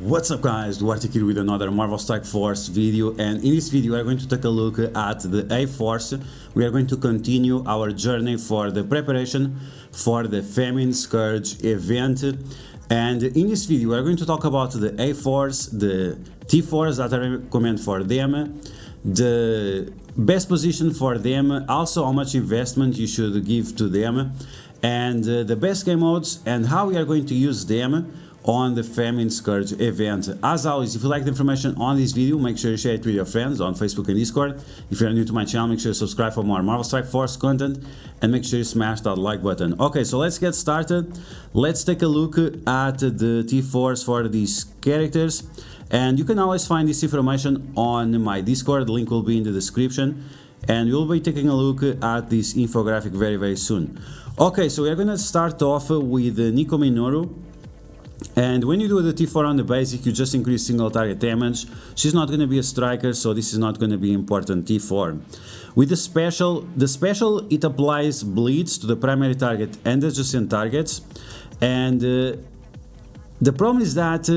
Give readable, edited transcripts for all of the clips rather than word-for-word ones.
What's up guys, DuArktik here with another Marvel Strike Force video, and in this video we are going to take a look at the A4s. We are going to continue our journey for the preparation for the Famine Scourge event, and in this video we are going to talk about the A4s, the T4s that I recommend for them, the best position for them, also how much investment you should give to them, and the best game modes and how we are going to use them on the Famine Scourge event. As always, if you like the information on this video, make sure you share it with your friends on Facebook and Discord. If you're new to my channel, make sure you subscribe for more Marvel Strike Force content, and make sure you smash that like button. Okay, so let's get started. Let's take a look at the T4s for these characters, and you can always find this information on my Discord. The link will be in the description, and we'll be taking a look at this infographic very soon. Okay, so we're gonna start off with Nico Minoru. And when you do the T4 on the basic, you just increase single target damage. She's not going to be a striker, so this is not going to be important T4. With the special it applies bleeds to the primary target and adjacent targets, and the problem is that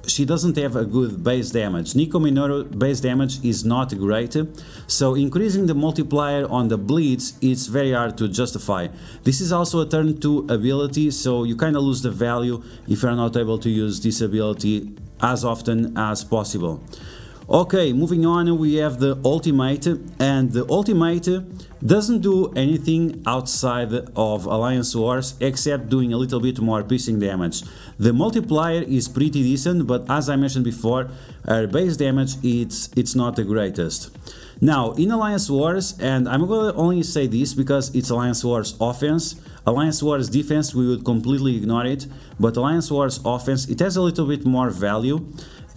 she doesn't have a good base damage. Nico Minoru base damage is not great, so increasing the multiplier on the bleeds it's very hard to justify. This is also a turn 2 ability, so you kind of lose the value if you're not able to use this ability as often as possible. Okay, moving on, we have the ultimate, and the ultimate doesn't do anything outside of Alliance Wars except doing a little bit more piercing damage. The multiplier is pretty decent, but as I mentioned before, her base damage it's not the greatest. Now in Alliance Wars, and I'm going to only say this because it's Alliance Wars offense, Alliance Wars defense we would completely ignore it, but Alliance Wars offense it has a little bit more value.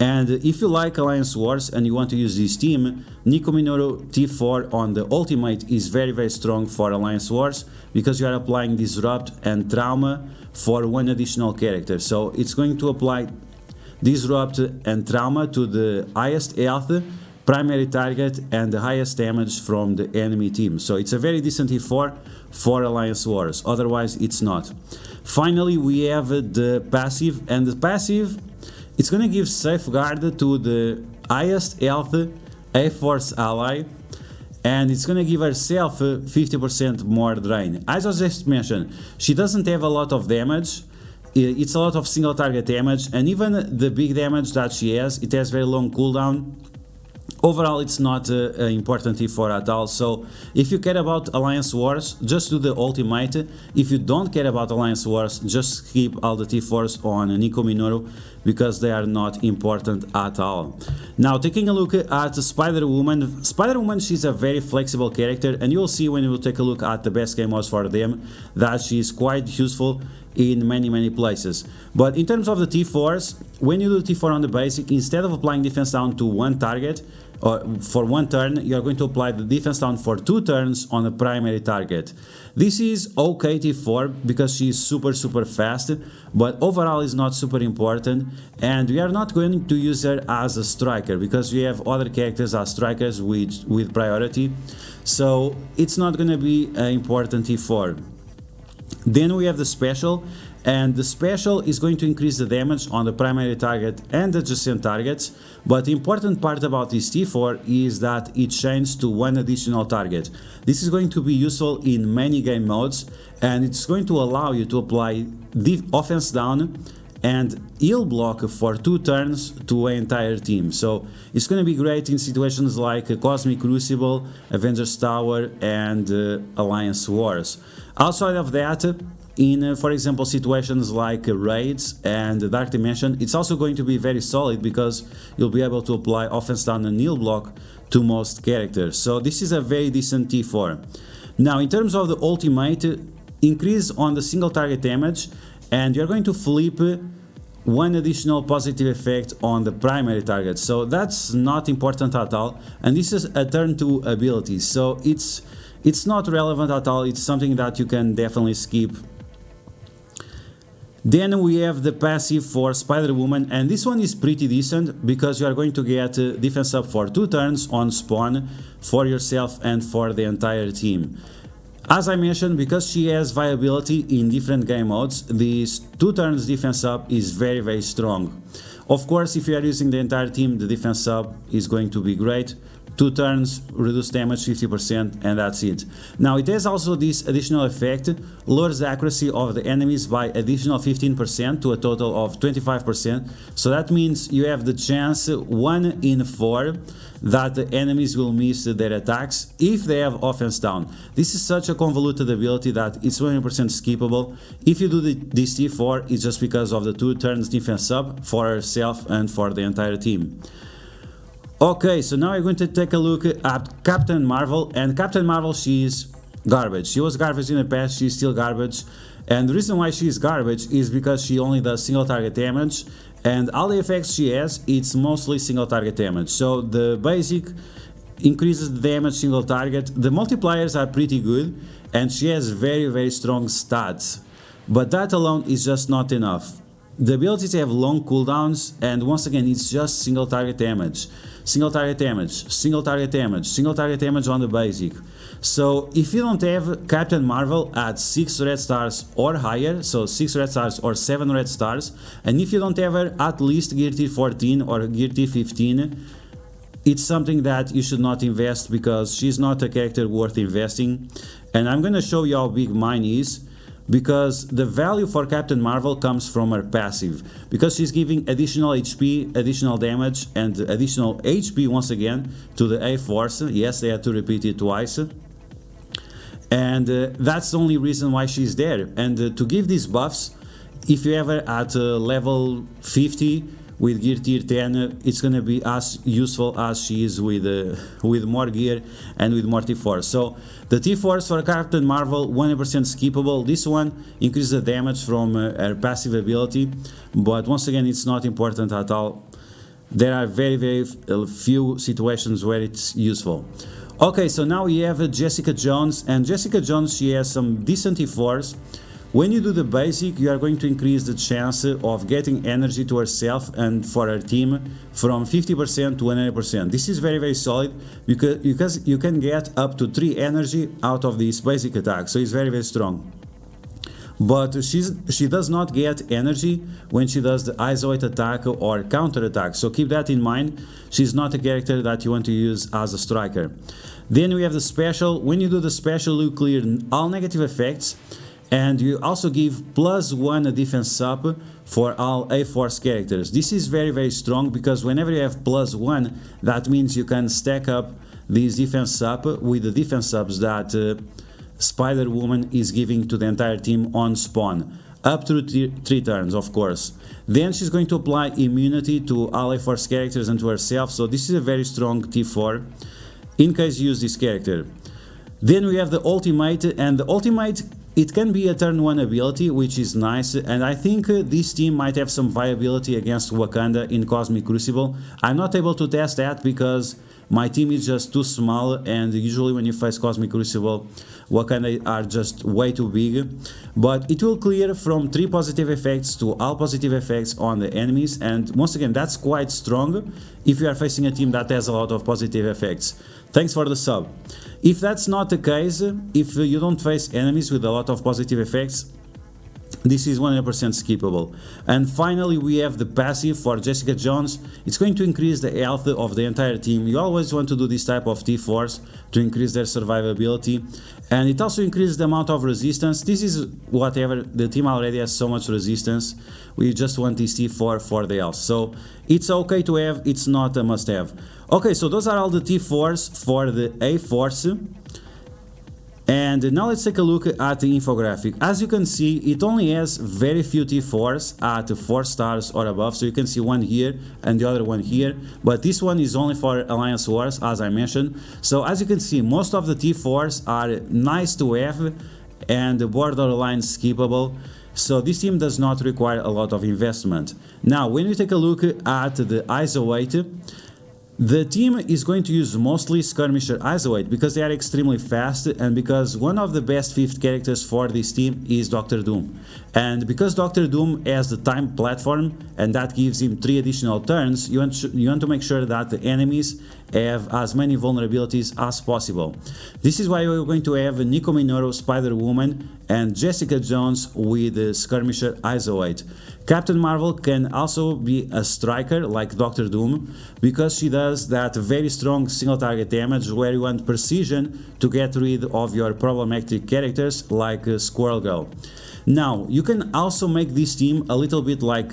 And if you like Alliance Wars and you want to use this team, Nico Minoru T4 on the ultimate is very strong for Alliance Wars, because you are applying Disrupt and Trauma for one additional character. So it's going to apply Disrupt and Trauma to the highest health, primary target and the highest damage from the enemy team. So it's a very decent T4 for Alliance Wars, otherwise it's not. Finally we have the passive, and the passive it's going to give safeguard to the highest health A-Force ally, and it's going to give herself 50% more drain. As I just mentioned, she doesn't have a lot of damage, it's a lot of single target damage, and even the big damage that she has, it has very long cooldown. Overall it's not an important T4 at all, so if you care about Alliance Wars, just do the ultimate. If you don't care about Alliance Wars, just skip all the T4s on Nico Minoru, because they are not important at all. Now taking a look at Spider-Woman. Spider-Woman, she's a very flexible character, and you'll see when you will take a look at the best game modes for them that she's quite useful in many places. But in terms of the T4s, when you do T4 on the basic, instead of applying defense down to one target or for one turn, you are going to apply the defense down for 2 turns on the primary target. This is okay T4 because she is super fast, but overall is not super important, and we are not going to use her as a striker because we have other characters as strikers with priority, so it's not going to be an important T4. Then we have the special, and the special is going to increase the damage on the primary target and adjacent targets, but the important part about this T4 is that it changes to one additional target. This is going to be useful in many game modes, and it's going to allow you to apply the offense down and heal block for 2 turns to an entire team. So it's going to be great in situations like Cosmic Crucible, Avengers Tower and Alliance Wars. Outside of that, in for example situations like raids and Dark Dimension, it's also going to be very solid because you'll be able to apply offense down and heal block to most characters. So this is a very decent T4. Now in terms of the ultimate, increase on the single target damage, and you're going to flip one additional positive effect on the primary target, so that's not important at all, and this is a turn 2 ability, so it's not relevant at all, it's something that you can definitely skip. Then we have the passive for Spider-Woman, and this one is pretty decent because you are going to get defense up for 2 turns on spawn for yourself and for the entire team. As I mentioned, because she has viability in different game modes, this 2 turns defense up is very strong. Of course, if you are using the entire team, the defense up is going to be great. 2 turns, reduce damage 50%, and that's it. Now it has also this additional effect, lowers the accuracy of the enemies by additional 15% to a total of 25%. So that means you have the chance 1 in 4 that the enemies will miss their attacks if they have offense down. This is such a convoluted ability that it's 100% skippable. If you do this T4, it's just because of the 2 turns defense up for herself and for the entire team. Okay, so now we're going to take a look at Captain Marvel, and Captain Marvel, she is garbage. She was garbage in the past, she's still garbage, and the reason why she is garbage is because she only does single target damage, and all the effects she has, it's mostly single target damage. So the basic increases the damage single target, the multipliers are pretty good, and she has very strong stats, but that alone is just not enough. The abilities have long cooldowns, and once again it's just single target damage. Single target damage, single target damage, single target damage on the basic. So if you don't have Captain Marvel at 6 red stars or higher, so 6 red stars or 7 red stars, and if you don't have her at least gear tier 14 or gear tier 15, it's something that you should not invest because she's not a character worth investing. And I'm gonna show you how big mine is, because the value for Captain Marvel comes from her passive, because she's giving additional HP, additional damage, and additional HP once again to the A-Force. Yes, they had to repeat it twice. And that's the only reason why she's there. And to give these buffs, if you have her at level 50 with gear tier 10, it's gonna be as useful as she is with more gear and with more T4s. So the T4s for Captain Marvel, 100% skippable. This one increases the damage from her passive ability, but once again it's not important at all. There are very few situations where it's useful. Okay, so now we have Jessica Jones, and Jessica Jones, she has some decent T4s. When you do the basic, you are going to increase the chance of getting energy to herself and for her team from 50% to 100%. This is very solid because you can get up to 3 energy out of this basic attack, so it's very strong. But she does not get energy when she does the isolate attack or counter attack, so keep that in mind. She's not a character that you want to use as a striker. Then we have the special. When you do the special, you clear all negative effects, and you also give +1 defense up for all A-Force characters. This is very strong because whenever you have +1, that means you can stack up these defense up with the defense ups that Spider-Woman is giving to the entire team on spawn, up to 3 turns, of course. Then she's going to apply immunity to all A-Force characters and to herself, so this is a very strong T4 in case you use this character. Then we have the ultimate, and the ultimate, it can be a turn 1 ability, which is nice, and I think this team might have some viability against Wakanda in Cosmic Crucible. I'm not able to test that because my team is just too small, and usually when you face Cosmic Crucible, Wakanda are just way too big. But it will clear from 3 positive effects to all positive effects on the enemies, and once again that's quite strong if you are facing a team that has a lot of positive effects. Thanks for the sub. If that's not the case, if you don't face enemies with a lot of positive effects, this is 100% skippable. And finally we have the passive for Jessica Jones. It's going to increase the health of the entire team. You always want to do this type of T4s to increase their survivability, and it also increases the amount of resistance. This is whatever, the team already has so much resistance, we just want this T4 for the health. So it's okay to have, it's not a must have. Okay, so those are all the T4s for the A-Force. And now let's take a look at the infographic. As you can see, it only has very few T4s at 4 stars or above, so you can see one here and the other one here, but this one is only for Alliance Wars, as I mentioned. So as you can see, most of the T4s are nice to have and borderline skippable, so this team does not require a lot of investment. Now when we take a look at the isolate, The team is going to use mostly Skirmisher Isolate because they are extremely fast and because one of the best 5th characters for this team is Doctor Doom. And because Doctor Doom has the time platform and that gives him 3 additional turns, you want to make sure that the enemies have as many vulnerabilities as possible. This is why we're going to have Nico Minoru, Spider-Woman and Jessica Jones with Skirmisher Isolate. Captain Marvel can also be a striker like Doctor Doom because she does that very strong single target damage where you want precision to get rid of your problematic characters like Squirrel Girl. Now, you can also make this team a little bit like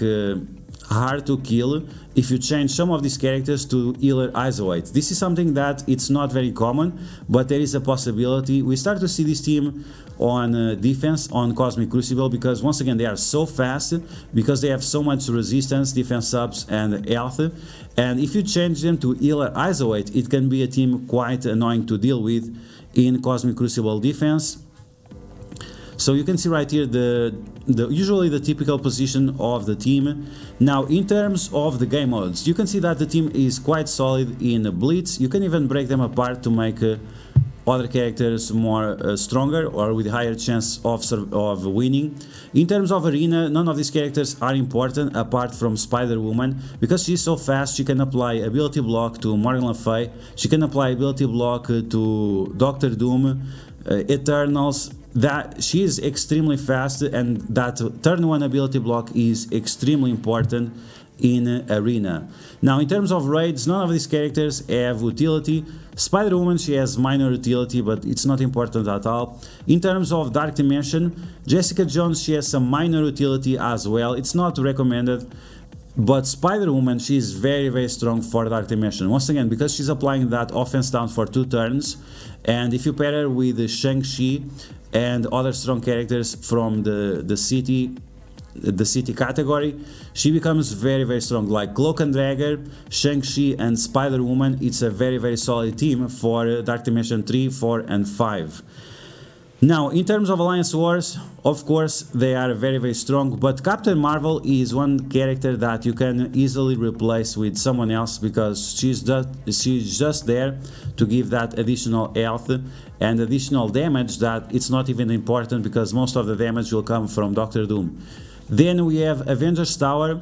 hard to kill if you change some of these characters to healer isolate. This is something that it's not very common, but there is a possibility. We start to see this team on defense on Cosmic Crucible because once again they are so fast, because they have so much resistance, defense subs and health, and if you change them to healer isolate, it can be a team quite annoying to deal with in Cosmic Crucible defense. So you can see right here usually the typical position of the team. Now in terms of the game modes, you can see that the team is quite solid in Blitz. You can even break them apart to make other characters more stronger or with higher chance of winning. In terms of arena, none of these characters are important apart from Spider-Woman because she's so fast. She can apply ability block to Morgan Le Fay, she can apply ability block to Doctor Doom, Eternals. That she is extremely fast, and that turn 1 ability block is extremely important in arena. Now in terms of raids, none of these characters have utility. Spider-Woman, she has minor utility, but it's not important at all. In terms of Dark Dimension, Jessica Jones, she has some minor utility as well. It's not recommended, but Spider-Woman, she is very strong for Dark Dimension. Once again, because she's applying that offense down for 2 turns, and if you pair her with Shang-Chi and other strong characters from the city category, she becomes very strong, like Cloak and Dagger, Shang-Chi and Spider-Woman. It's a very solid team for Dark Dimension 3, 4 and 5. Now in terms of Alliance Wars, of course they are very strong, but Captain Marvel is one character that you can easily replace with someone else because she's just there to give that additional health and additional damage that it's not even important because most of the damage will come from Doctor Doom. Then we have Avengers Tower.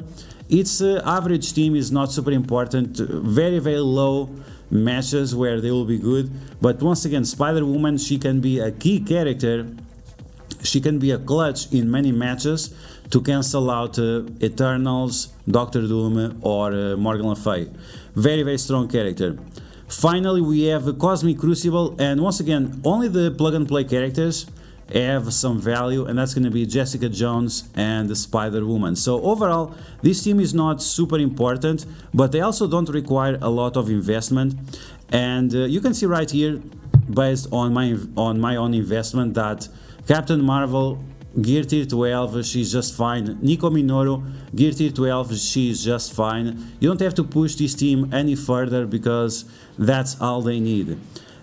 Its average team is not super important, very low matches where they will be good, but once again Spider-Woman, she can be a key character, she can be a clutch in many matches to cancel out Eternals, Doctor Doom or Morgan Le Fay. Very strong character. Finally we have Cosmic Crucible, and once again only the plug and play characters have some value, and that's going to be Jessica Jones and the Spider-Woman. So overall this team is not super important, but they also don't require a lot of investment, and you can see right here based on my own investment that Captain Marvel, Gear Tier 12, she's just fine. Nico Minoru, Gear Tier 12, she's just fine. You don't have to push this team any further because that's all they need.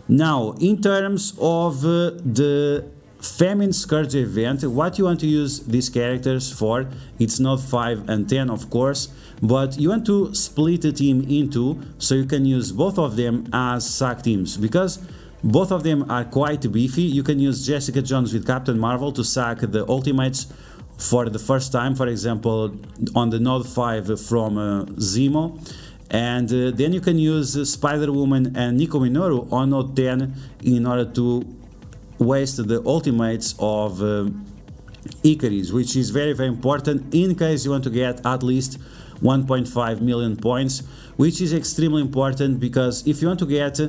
Now in terms of the Famine Scourge event, what you want to use these characters for, it's not 5 and 10 of course, but you want to split the team in 2 so you can use both of them as sack teams because both of them are quite beefy. You can use Jessica Jones with Captain Marvel to sack the ultimates for the first time, for example on the Node 5 from Zemo, and then you can use Spider-Woman and Nico Minoru on Node 10 in order to waste the ultimates of Icarus, which is very important in case you want to get at least 1.5 million points, which is extremely important because if you want to get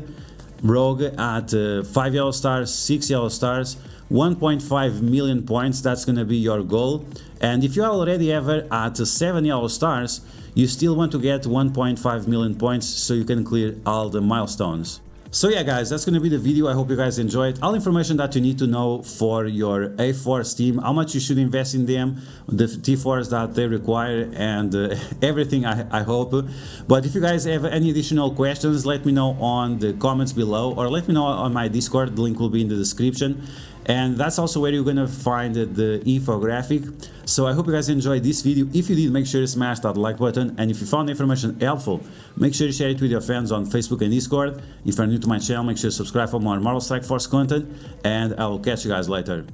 Rogue at 5 yellow stars, 6 yellow stars, 1.5 million points, that's gonna be your goal. And if you are already ever at 7 yellow stars, you still want to get 1.5 million points so you can clear all the milestones. So yeah guys, that's gonna be the video. I hope you guys enjoyed. All information that you need to know for your A4s team, how much you should invest in them, the T4s that they require, and everything I hope. But if you guys have any additional questions, let me know on the comments below or let me know on my Discord, the link will be in the description. and that's also where you're gonna find the infographic. So I hope you guys enjoyed this video. If you did, make sure to smash that like button, and if you found the information helpful, make sure to share it with your friends on Facebook and Discord. If you're new to my channel, make sure to subscribe for more Marvel Strike Force content, and I'll catch you guys later.